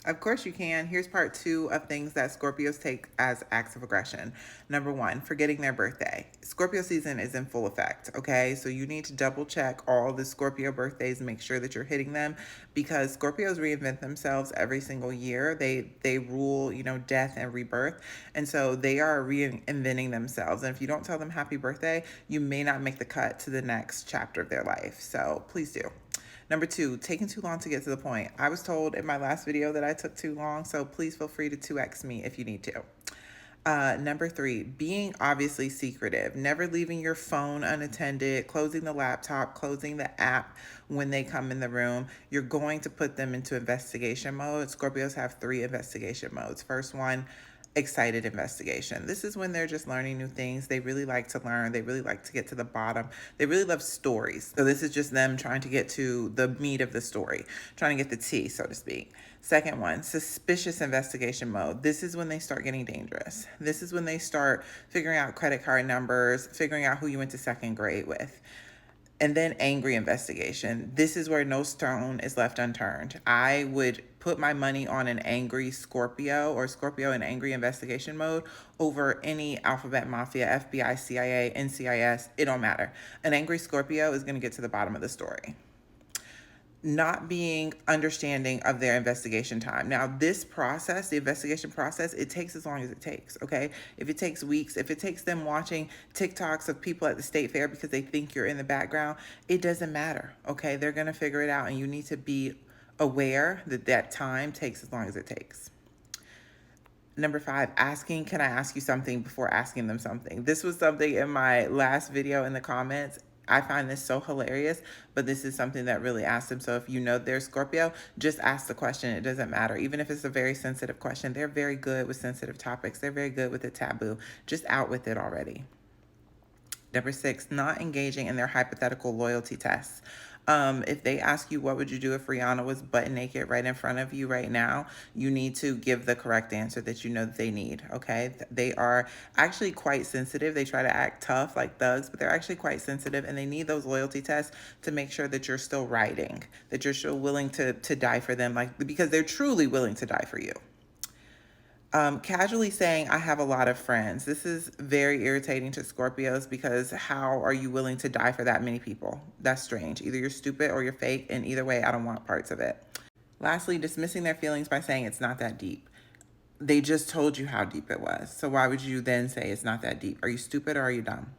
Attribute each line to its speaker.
Speaker 1: Of course you can. Here's part 2 of things that Scorpios take as acts of aggression. Number 1, forgetting their birthday. Scorpio season is in full effect, okay? So you need to double check all the Scorpio birthdays and make sure that you're hitting them, because Scorpios reinvent themselves every single year. They rule, death and rebirth. And so they are reinventing themselves. And if you don't tell them happy birthday, you may not make the cut to the next chapter of their life. So please do. Number 2, taking too long to get to the point. I was told in my last video that I took too long, so please feel free to 2x me if you need to. Number 3, being obviously secretive, never leaving your phone unattended, closing the laptop, closing the app when they come in the room. You're going to put them into investigation mode. Scorpios have 3 investigation modes. First one, excited investigation. This is when they're just learning new things. They really like to learn. They really like to get to the bottom. They really love stories. So this is just them trying to get to the meat of the story, trying to get the tea, so to speak. Second one, suspicious investigation mode. This is when they start getting dangerous. This is when they start figuring out credit card numbers, figuring out who you went to second grade with. And then angry investigation. This is where no stone is left unturned. I would put my money on an angry Scorpio or Scorpio in angry investigation mode over any alphabet mafia, FBI, CIA, NCIS. It don't matter. An angry Scorpio is going to get to the bottom of the story. Not being understanding of their investigation time. Now, this process, the investigation process, it takes as long as it takes, okay? If it takes weeks, if it takes them watching TikToks of people at the state fair because they think you're in the background, it doesn't matter, okay? They're gonna figure it out, and you need to be aware that that time takes as long as it takes. Number 5, asking, can I ask you something before asking them something? This was something in my last video in the comments. I find this so hilarious, but this is something that really asked them. So if you know they're Scorpio, just ask the question. It doesn't matter. Even if it's a very sensitive question, they're very good with sensitive topics. They're very good with the taboo. Just out with it already. Number 6, not engaging in their hypothetical loyalty tests. If they ask you, what would you do if Rihanna was butt naked right in front of you right now, you need to give the correct answer that you know that they need, okay? They are actually quite sensitive. They try to act tough like thugs, but they're actually quite sensitive, and they need those loyalty tests to make sure that you're still riding, that you're still willing to die for them, because they're truly willing to die for you. Casually saying, I have a lot of friends. This is very irritating to Scorpios, because how are you willing to die for that many people? That's strange. Either you're stupid or you're fake, and either way, I don't want parts of it. Lastly, dismissing their feelings by saying it's not that deep. They just told you how deep it was. So why would you then say it's not that deep? Are you stupid or are you dumb?